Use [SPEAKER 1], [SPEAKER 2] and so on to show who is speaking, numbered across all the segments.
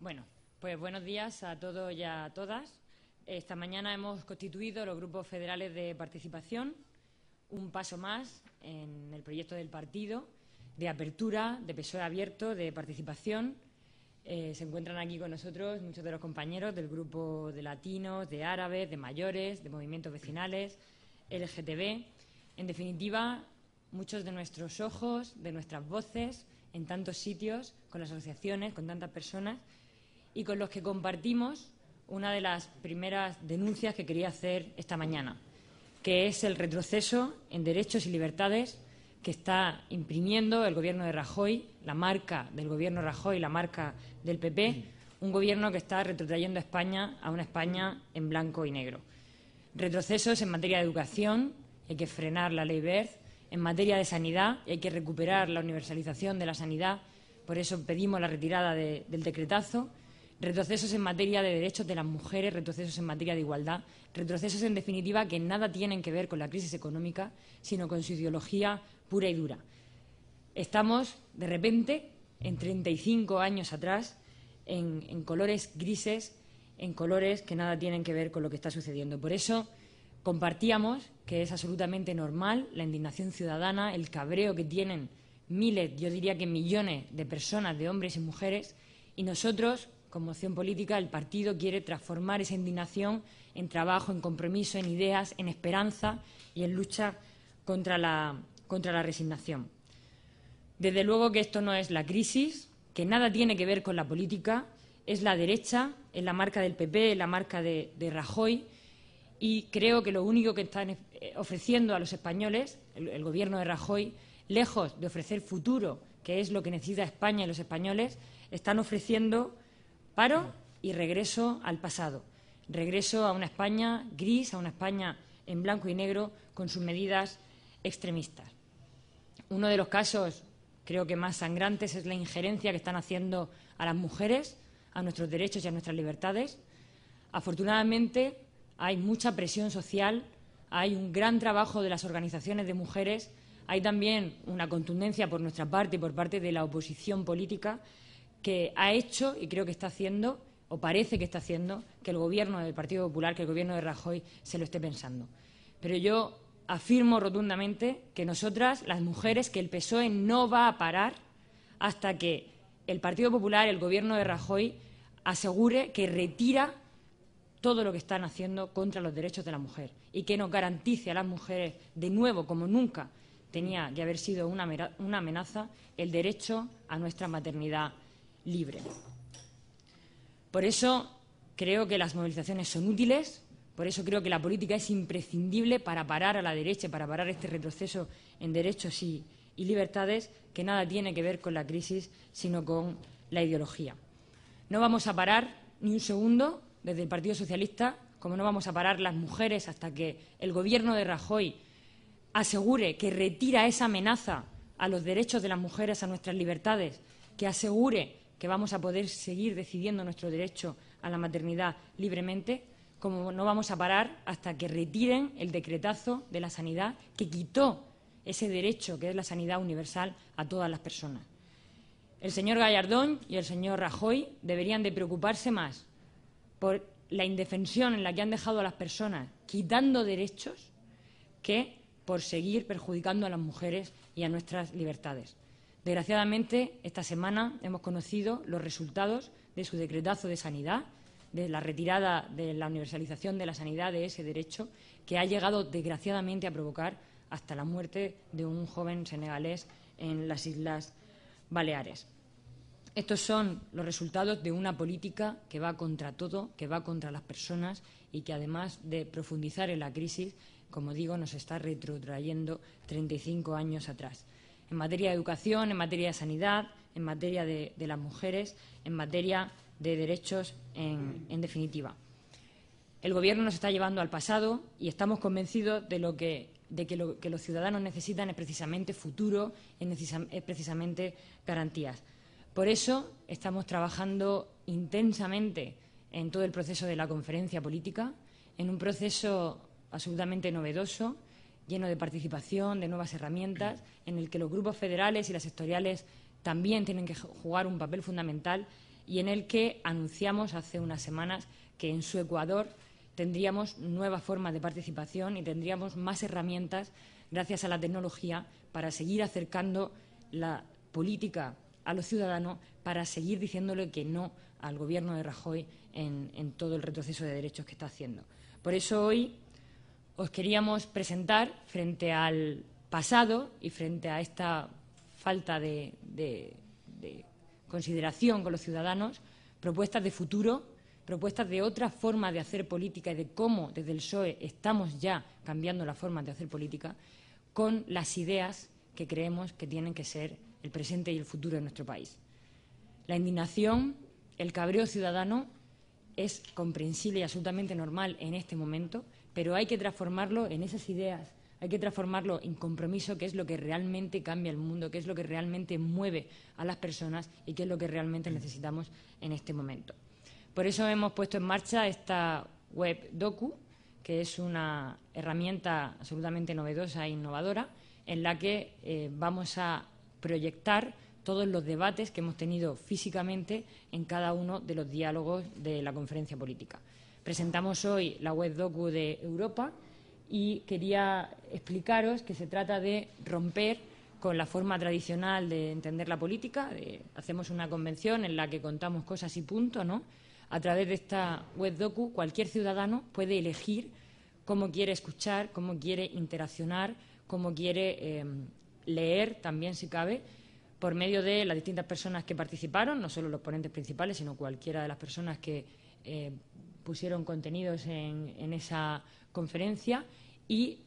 [SPEAKER 1] Bueno, pues buenos días a todos y a todas. Esta mañana hemos constituido los grupos federales de participación, un paso más en el proyecto del partido de apertura, de PSOE abierto, de participación. Se encuentran aquí con nosotros muchos de los compañeros del grupo de latinos, de árabes, de mayores, de movimientos vecinales, LGTB. En definitiva, muchos de nuestros ojos, de nuestras voces, en tantos sitios, con las asociaciones, con tantas personas, y con los que compartimos una de las primeras denuncias que quería hacer esta mañana, que es el retroceso en derechos y libertades que está imprimiendo el Gobierno de Rajoy, la marca del Gobierno de Rajoy, la marca del PP, un Gobierno que está retrotrayendo a España a una España en blanco y negro. Retrocesos en materia de educación, hay que frenar la Ley Wert, en materia de sanidad, hay que recuperar la universalización de la sanidad, por eso pedimos la retirada del decretazo. Retrocesos en materia de derechos de las mujeres, retrocesos en materia de igualdad, retrocesos, en definitiva, que nada tienen que ver con la crisis económica, sino con su ideología pura y dura. Estamos, de repente, en 35 años atrás, en colores grises, en colores que nada tienen que ver con lo que está sucediendo. Por eso compartíamos que es absolutamente normal la indignación ciudadana, el cabreo que tienen miles, yo diría que millones de personas, de hombres y mujeres, y nosotros, como opción política, el partido quiere transformar esa indignación en trabajo, en compromiso, en ideas, en esperanza y en lucha contra la resignación. Desde luego que esto no es la crisis, que nada tiene que ver con la política, es la derecha, es la marca del PP, es la marca de Rajoy, y creo que lo único que están ofreciendo a los españoles, el Gobierno de Rajoy, lejos de ofrecer futuro, que es lo que necesita España y los españoles, están ofreciendo paro y regreso al pasado, regreso a una España gris, a una España en blanco y negro, con sus medidas extremistas. Uno de los casos, creo que más sangrantes, es la injerencia que están haciendo a las mujeres, a nuestros derechos y a nuestras libertades. Afortunadamente, hay mucha presión social, hay un gran trabajo de las organizaciones de mujeres, hay también una contundencia por nuestra parte y por parte de la oposición política que ha hecho, y creo que está haciendo, o parece que está haciendo, que el Gobierno del Partido Popular, que el Gobierno de Rajoy se lo esté pensando. Pero yo afirmo rotundamente que nosotras, las mujeres, que el PSOE no va a parar hasta que el Partido Popular, el Gobierno de Rajoy, asegure que retira todo lo que están haciendo contra los derechos de la mujer y que nos garantice a las mujeres, de nuevo, como nunca tenía que haber sido una amenaza, el derecho a nuestra maternidad libre. Por eso creo que las movilizaciones son útiles, por eso creo que la política es imprescindible para parar a la derecha, para parar este retroceso en derechos y libertades que nada tiene que ver con la crisis, sino con la ideología. No vamos a parar ni un segundo desde el Partido Socialista, como no vamos a parar las mujeres hasta que el Gobierno de Rajoy asegure que retira esa amenaza a los derechos de las mujeres, a nuestras libertades, que asegure que vamos a poder seguir decidiendo nuestro derecho a la maternidad libremente, como no vamos a parar hasta que retiren el decretazo de la sanidad que quitó ese derecho que es la sanidad universal a todas las personas. El señor Gallardón y el señor Rajoy deberían de preocuparse más por la indefensión en la que han dejado a las personas quitando derechos que por seguir perjudicando a las mujeres y a nuestras libertades. Desgraciadamente, esta semana hemos conocido los resultados de su decretazo de sanidad, de la retirada de la universalización de la sanidad, de ese derecho, que ha llegado, desgraciadamente, a provocar hasta la muerte de un joven senegalés en las Islas Baleares. Estos son los resultados de una política que va contra todo, que va contra las personas y que, además de profundizar en la crisis, como digo, nos está retrotrayendo 35 años atrás. En materia de educación, en materia de sanidad, en materia de las mujeres, en materia de derechos, en definitiva. El Gobierno nos está llevando al pasado y estamos convencidos de que lo que los ciudadanos necesitan es precisamente futuro, es precisamente garantías. Por eso estamos trabajando intensamente en todo el proceso de la conferencia política, en un proceso absolutamente novedoso, lleno de participación, de nuevas herramientas, en el que los grupos federales y las sectoriales también tienen que jugar un papel fundamental, y en el que anunciamos hace unas semanas que en su Ecuador tendríamos nuevas formas de participación y tendríamos más herramientas, gracias a la tecnología, para seguir acercando la política a los ciudadanos, para seguir diciéndole que no al Gobierno de Rajoy en todo el retroceso de derechos que está haciendo. Por eso hoy os queríamos presentar, frente al pasado y frente a esta falta de consideración con los ciudadanos, propuestas de futuro, propuestas de otra forma de hacer política y de cómo desde el PSOE estamos ya cambiando las formas de hacer política con las ideas que creemos que tienen que ser el presente y el futuro de nuestro país. La indignación, el cabreo ciudadano es comprensible y absolutamente normal en este momento, pero hay que transformarlo en esas ideas, hay que transformarlo en compromiso, que es lo que realmente cambia el mundo, que es lo que realmente mueve a las personas y que es lo que realmente necesitamos en este momento. Por eso hemos puesto en marcha esta web docu, que es una herramienta absolutamente novedosa e innovadora, en la que vamos a proyectar todos los debates que hemos tenido físicamente en cada uno de los diálogos de la conferencia política. Presentamos hoy la web docu de Europa y quería explicaros que se trata de romper con la forma tradicional de entender la política. Hacemos una convención en la que contamos cosas y punto, ¿no? A través de esta web docu, cualquier ciudadano puede elegir cómo quiere escuchar, cómo quiere interaccionar, cómo quiere leer, también si cabe, por medio de las distintas personas que participaron, no solo los ponentes principales, sino cualquiera de las personas que pusieron contenidos en esa conferencia, y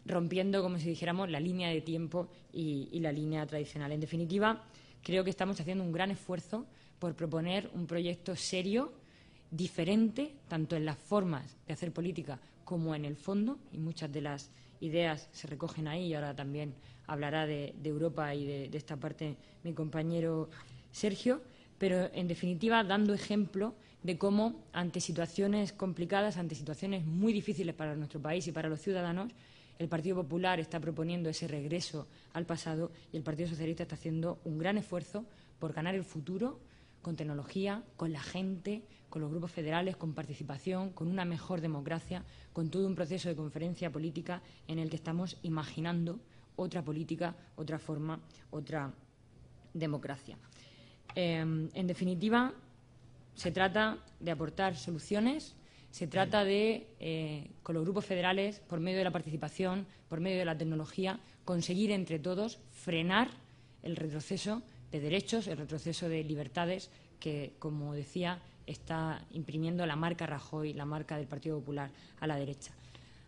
[SPEAKER 1] rompiendo, como si dijéramos, la línea de tiempo y la línea tradicional. En definitiva, creo que estamos haciendo un gran esfuerzo por proponer un proyecto serio, diferente, tanto en las formas de hacer política como en el fondo, y muchas de las ideas se recogen ahí, y ahora también hablará de Europa y de esta parte mi compañero Sergio, pero en definitiva dando ejemplo de cómo ante situaciones complicadas, ante situaciones muy difíciles para nuestro país y para los ciudadanos, el Partido Popular está proponiendo ese regreso al pasado y el Partido Socialista está haciendo un gran esfuerzo por ganar el futuro con tecnología, con la gente, con los grupos federales, con participación, con una mejor democracia, con todo un proceso de conferencia política en el que estamos imaginando otra política, otra forma, otra democracia. En definitiva, se trata de aportar soluciones, se trata de, con los grupos federales, por medio de la participación, por medio de la tecnología, conseguir entre todos frenar el retroceso de derechos, el retroceso de libertades que, como decía, está imprimiendo la marca Rajoy, la marca del Partido Popular a la derecha.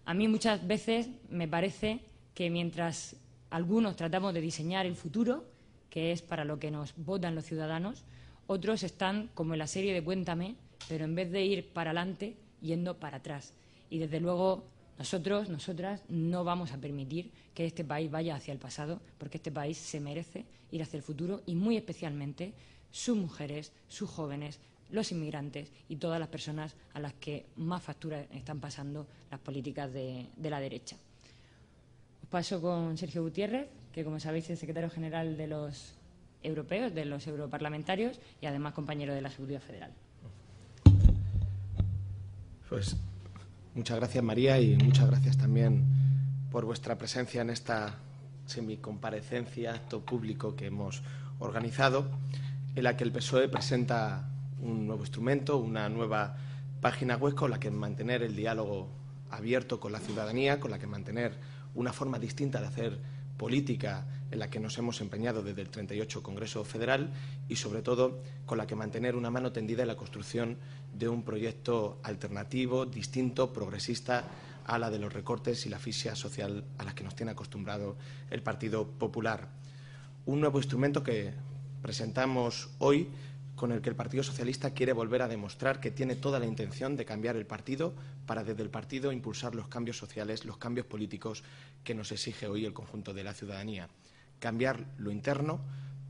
[SPEAKER 1] A mí muchas veces me parece que mientras algunos tratamos de diseñar el futuro, que es para lo que nos votan los ciudadanos, otros están, como en la serie de Cuéntame, pero en vez de ir para adelante, yendo para atrás. Y desde luego nosotros, nosotras, no vamos a permitir que este país vaya hacia el pasado, porque este país se merece ir hacia el futuro, y muy especialmente sus mujeres, sus jóvenes, los inmigrantes y todas las personas a las que más factura están pasando las políticas de la derecha. Os paso con Sergio Gutiérrez, que, como sabéis, es secretario general de los europeos, de los europarlamentarios, y además compañero de la Ejecutiva Federal.
[SPEAKER 2] Pues muchas gracias, María, y muchas gracias también por vuestra presencia en esta semicomparecencia, acto público que hemos organizado, en la que el PSOE presenta un nuevo instrumento, una nueva página web con la que mantener el diálogo abierto con la ciudadanía, con la que mantener una forma distinta de hacer política en la que nos hemos empeñado desde el 38 Congreso Federal, y, sobre todo, con la que mantener una mano tendida en la construcción de un proyecto alternativo, distinto, progresista a la de los recortes y la asfixia social a las que nos tiene acostumbrado el Partido Popular. Un nuevo instrumento que presentamos hoy, con el que el Partido Socialista quiere volver a demostrar que tiene toda la intención de cambiar el partido para, desde el partido, impulsar los cambios sociales, los cambios políticos que nos exige hoy el conjunto de la ciudadanía. Cambiar lo interno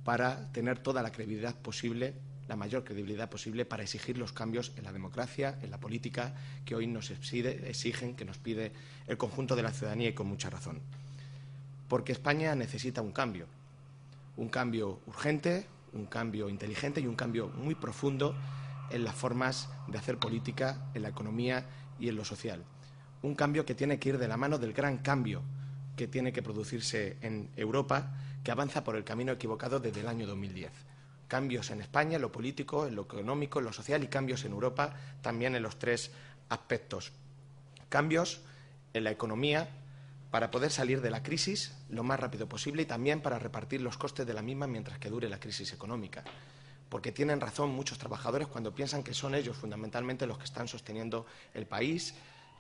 [SPEAKER 2] para tener toda la credibilidad posible, la mayor credibilidad posible, para exigir los cambios en la democracia, en la política, que hoy nos exigen, que nos pide el conjunto de la ciudadanía, y con mucha razón. Porque España necesita un cambio urgente, un cambio inteligente y un cambio muy profundo en las formas de hacer política, en la economía y en lo social. Un cambio que tiene que ir de la mano del gran cambio que tiene que producirse en Europa, que avanza por el camino equivocado desde el año 2010. Cambios en España, en lo político, en lo económico, en lo social, y cambios en Europa también en los tres aspectos. Cambios en la economía para poder salir de la crisis lo más rápido posible y también para repartir los costes de la misma mientras que dure la crisis económica. Porque tienen razón muchos trabajadores cuando piensan que son ellos fundamentalmente los que están sosteniendo el país,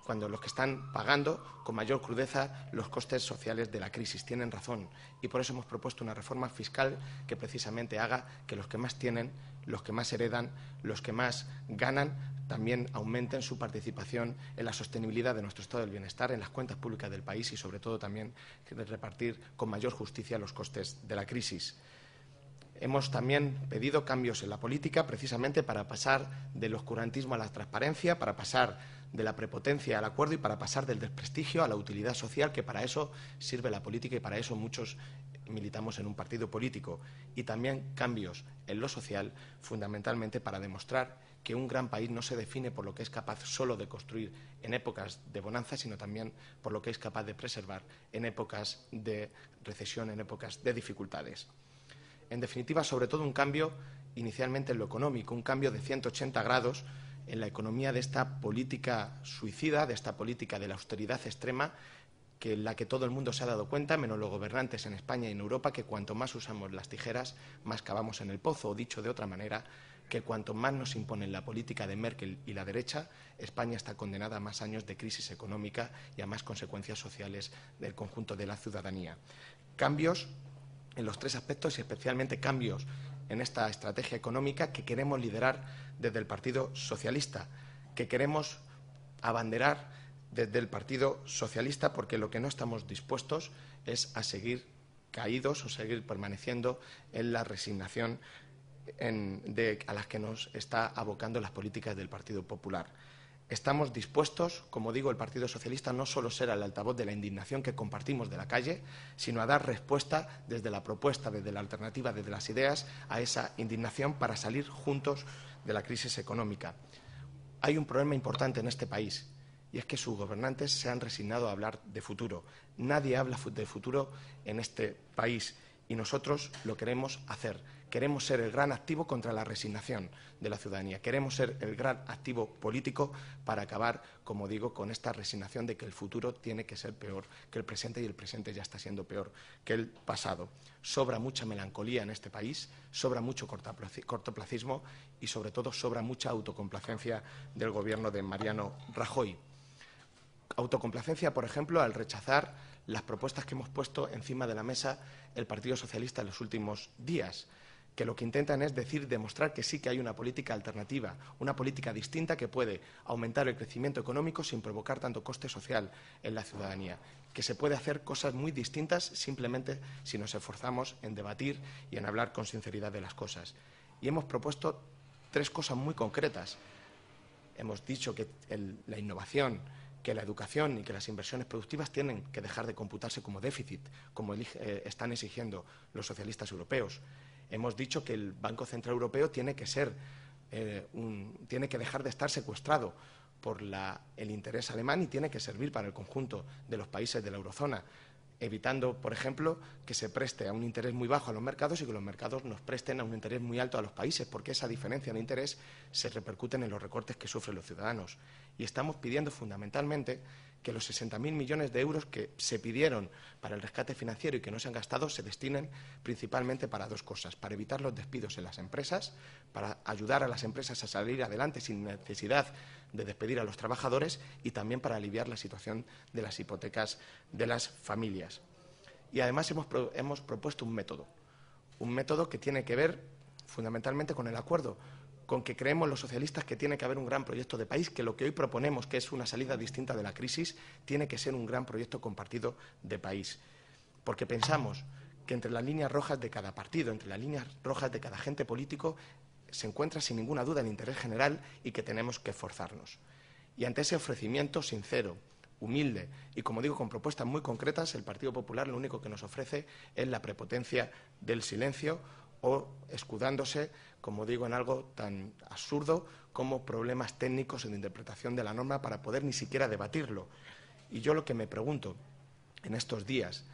[SPEAKER 2] cuando los que están pagando con mayor crudeza los costes sociales de la crisis. Tienen razón. Y por eso hemos propuesto una reforma fiscal que precisamente haga que los que más tienen, los que más heredan, los que más ganan, también aumenten su participación en la sostenibilidad de nuestro estado del bienestar, en las cuentas públicas del país y, sobre todo, también repartir con mayor justicia los costes de la crisis. Hemos también pedido cambios en la política precisamente para pasar del oscurantismo a la transparencia, para pasar de la prepotencia al acuerdo y para pasar del desprestigio a la utilidad social, que para eso sirve la política y para eso muchos militamos en un partido político. Y también cambios en lo social, fundamentalmente para demostrar que un gran país no se define por lo que es capaz solo de construir en épocas de bonanza, sino también por lo que es capaz de preservar en épocas de recesión, en épocas de dificultades. En definitiva, sobre todo un cambio inicialmente en lo económico, un cambio de 180 grados en la economía de esta política suicida, de esta política de la austeridad extrema, que en la que todo el mundo se ha dado cuenta, menos los gobernantes en España y en Europa, que cuanto más usamos las tijeras, más cavamos en el pozo. O dicho de otra manera, que cuanto más nos imponen la política de Merkel y la derecha, España está condenada a más años de crisis económica y a más consecuencias sociales del conjunto de la ciudadanía. Cambios en los tres aspectos y especialmente cambios en esta estrategia económica que queremos liderar desde el Partido Socialista, que queremos abanderar desde el Partido Socialista, porque lo que no estamos dispuestos es a seguir caídos o seguir permaneciendo en la resignación a las que nos está abocando las políticas del Partido Popular. Estamos dispuestos, como digo, el Partido Socialista, no solo ser el altavoz de la indignación que compartimos de la calle, sino a dar respuesta desde la propuesta, desde la alternativa, desde las ideas a esa indignación para salir juntos de la crisis económica. Hay un problema importante en este país y es que sus gobernantes se han resignado a hablar de futuro. Nadie habla de futuro en este país y nosotros lo queremos hacer. Queremos ser el gran activo contra la resignación de la ciudadanía. Queremos ser el gran activo político para acabar, como digo, con esta resignación de que el futuro tiene que ser peor que el presente y el presente ya está siendo peor que el pasado. Sobra mucha melancolía en este país, sobra mucho cortoplacismo y, sobre todo, sobra mucha autocomplacencia del Gobierno de Mariano Rajoy. Autocomplacencia, por ejemplo, al rechazar las propuestas que hemos puesto encima de la mesa el Partido Socialista en los últimos días, que lo que intentan es demostrar que sí que hay una política alternativa, una política distinta que puede aumentar el crecimiento económico sin provocar tanto coste social en la ciudadanía, que se puede hacer cosas muy distintas simplemente si nos esforzamos en debatir y en hablar con sinceridad de las cosas. Y hemos propuesto tres cosas muy concretas. Hemos dicho que la innovación, que la educación y que las inversiones productivas tienen que dejar de computarse como déficit, como están exigiendo los socialistas europeos. Hemos dicho que el Banco Central Europeo tiene que dejar de estar secuestrado por el interés alemán y tiene que servir para el conjunto de los países de la eurozona, evitando, por ejemplo, que se preste a un interés muy bajo a los mercados y que los mercados nos presten a un interés muy alto a los países, porque esa diferencia de interés se repercute en los recortes que sufren los ciudadanos. Y estamos pidiendo fundamentalmente que los 60.000 millones de euros que se pidieron para el rescate financiero y que no se han gastado se destinen principalmente para dos cosas: para evitar los despidos en las empresas, para ayudar a las empresas a salir adelante sin necesidad de despedir a los trabajadores y también para aliviar la situación de las hipotecas de las familias. Y además hemos propuesto un método que tiene que ver fundamentalmente con el acuerdo, con que creemos los socialistas que tiene que haber un gran proyecto de país, que lo que hoy proponemos, que es una salida distinta de la crisis, tiene que ser un gran proyecto compartido de país. Porque pensamos que entre las líneas rojas de cada partido, entre las líneas rojas de cada agente político, se encuentra sin ninguna duda el interés general y que tenemos que esforzarnos. Y ante ese ofrecimiento sincero, humilde y, como digo, con propuestas muy concretas, el Partido Popular lo único que nos ofrece es la prepotencia del silencio o escudándose, como digo, en algo tan absurdo como problemas técnicos en la interpretación de la norma para poder ni siquiera debatirlo. Y yo lo que me pregunto en estos días,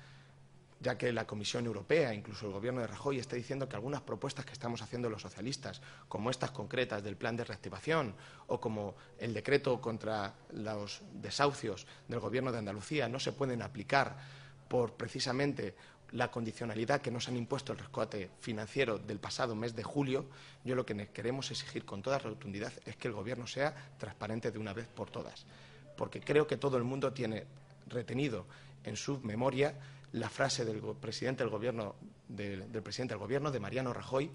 [SPEAKER 2] ya que la Comisión Europea, incluso el Gobierno de Rajoy, está diciendo que algunas propuestas que estamos haciendo los socialistas, como estas concretas del plan de reactivación o como el decreto contra los desahucios del Gobierno de Andalucía, no se pueden aplicar por precisamente la condicionalidad que nos han impuesto el rescate financiero del pasado mes de julio, yo lo que queremos exigir con toda rotundidad es que el Gobierno sea transparente de una vez por todas, porque creo que todo el mundo tiene retenido en su memoria la frase del presidente del Gobierno, de Mariano Rajoy,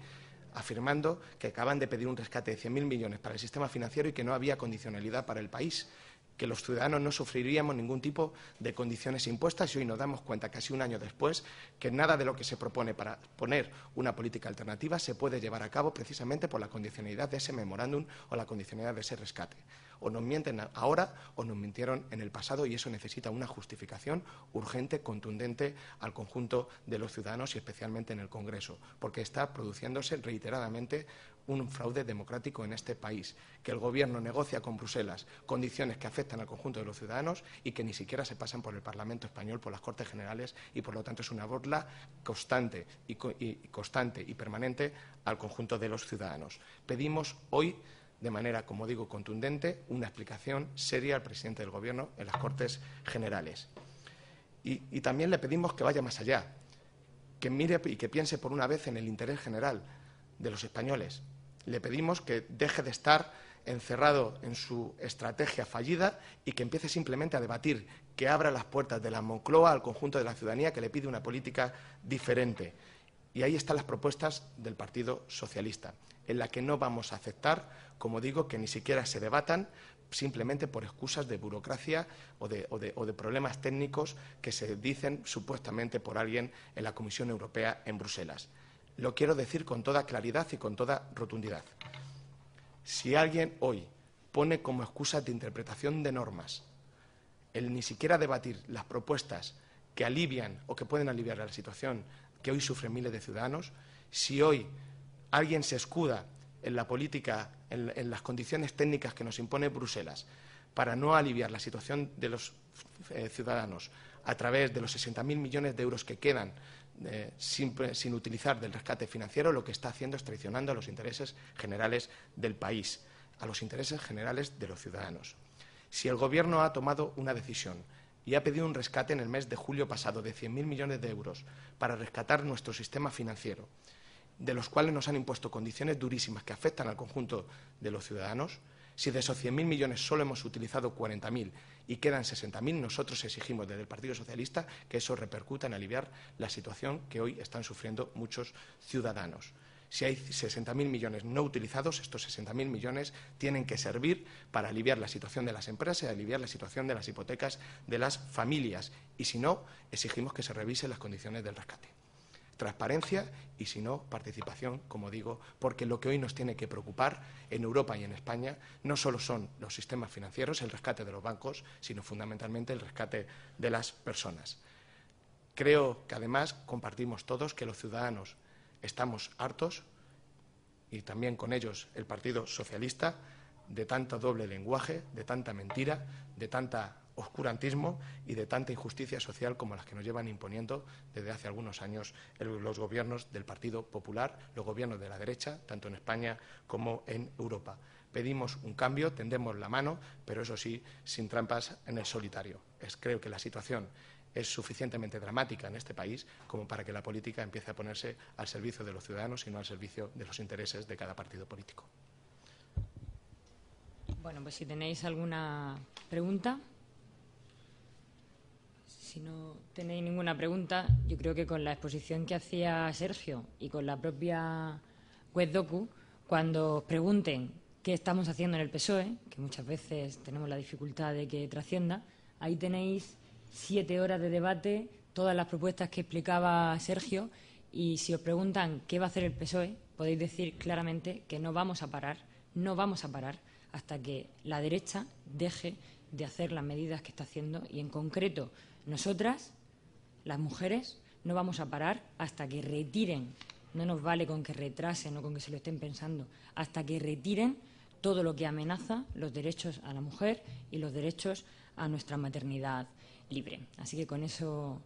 [SPEAKER 2] afirmando que acaban de pedir un rescate de 100.000 millones para el sistema financiero y que no había condicionalidad para el país, que los ciudadanos no sufriríamos ningún tipo de condiciones impuestas, y hoy nos damos cuenta, casi un año después, que nada de lo que se propone para poner una política alternativa se puede llevar a cabo precisamente por la condicionalidad de ese memorándum o la condicionalidad de ese rescate. O nos mienten ahora o nos mintieron en el pasado, y eso necesita una justificación urgente, contundente al conjunto de los ciudadanos y especialmente en el Congreso, porque está produciéndose reiteradamente un fraude democrático en este país, que el Gobierno negocia con Bruselas condiciones que afectan al conjunto de los ciudadanos y que ni siquiera se pasan por el Parlamento español, por las Cortes Generales, y por lo tanto es una burla constante y permanente al conjunto de los ciudadanos. Pedimos hoy, de manera, como digo, contundente, una explicación seria al presidente del Gobierno en las Cortes Generales. Y también le pedimos que vaya más allá, que mire y que piense por una vez en el interés general de los españoles. Le pedimos que deje de estar encerrado en su estrategia fallida y que empiece simplemente a debatir, que abra las puertas de la Moncloa al conjunto de la ciudadanía que le pide una política diferente. Y ahí están las propuestas del Partido Socialista, en la que no vamos a aceptar, como digo, que ni siquiera se debatan simplemente por excusas de burocracia o de problemas técnicos que se dicen supuestamente por alguien en la Comisión Europea en Bruselas. Lo quiero decir con toda claridad y con toda rotundidad. Si alguien hoy pone como excusas de interpretación de normas el ni siquiera debatir las propuestas que alivian o que pueden aliviar la situación que hoy sufren miles de ciudadanos, si hoy alguien se escuda en la política, en las condiciones técnicas que nos impone Bruselas para no aliviar la situación de los ciudadanos a través de los 60.000 millones de euros que quedan sin utilizar del rescate financiero, lo que está haciendo es traicionando a los intereses generales del país, a los intereses generales de los ciudadanos. Si el Gobierno ha tomado una decisión y ha pedido un rescate en el mes de julio pasado de 100.000 millones de euros para rescatar nuestro sistema financiero, de los cuales nos han impuesto condiciones durísimas que afectan al conjunto de los ciudadanos, si de esos 100.000 millones solo hemos utilizado 40.000 y quedan 60.000, nosotros exigimos desde el Partido Socialista que eso repercuta en aliviar la situación que hoy están sufriendo muchos ciudadanos. Si hay 60.000 millones no utilizados, estos 60.000 millones tienen que servir para aliviar la situación de las empresas y aliviar la situación de las hipotecas de las familias. Y si no, exigimos que se revisen las condiciones del rescate. Transparencia y, si no, participación, como digo, porque lo que hoy nos tiene que preocupar en Europa y en España no solo son los sistemas financieros, el rescate de los bancos, sino fundamentalmente el rescate de las personas. Creo que, además, compartimos todos que los ciudadanos estamos hartos, y también con ellos el Partido Socialista, de tanto doble lenguaje, de tanta mentira, de tanta oscurantismo y de tanta injusticia social como las que nos llevan imponiendo desde hace algunos años los gobiernos del Partido Popular, los gobiernos de la derecha, tanto en España como en Europa. Pedimos un cambio, tendemos la mano, pero eso sí, sin trampas en el solitario. Creo que la situación es suficientemente dramática en este país como para que la política empiece a ponerse al servicio de los ciudadanos y no al servicio de los intereses de cada partido político.
[SPEAKER 1] Bueno, pues si tenéis alguna pregunta. Si no tenéis ninguna pregunta, yo creo que con la exposición que hacía Sergio y con la propia Webdocu, cuando os pregunten qué estamos haciendo en el PSOE, que muchas veces tenemos la dificultad de que trascienda, ahí tenéis 7 horas de debate, todas las propuestas que explicaba Sergio, y si os preguntan qué va a hacer el PSOE, podéis decir claramente que no vamos a parar hasta que la derecha deje de hacer las medidas que está haciendo, y en concreto nosotras, las mujeres, no vamos a parar hasta que retiren No nos vale con que retrasen o con que se lo estén pensando, hasta que retiren todo lo que amenaza los derechos a la mujer y los derechos a nuestra maternidad libre. Así que con eso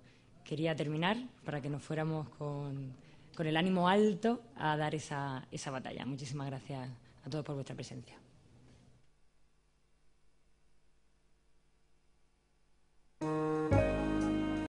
[SPEAKER 1] quería terminar, para que nos fuéramos con el ánimo alto a dar esa batalla. Muchísimas gracias a todos por vuestra presencia.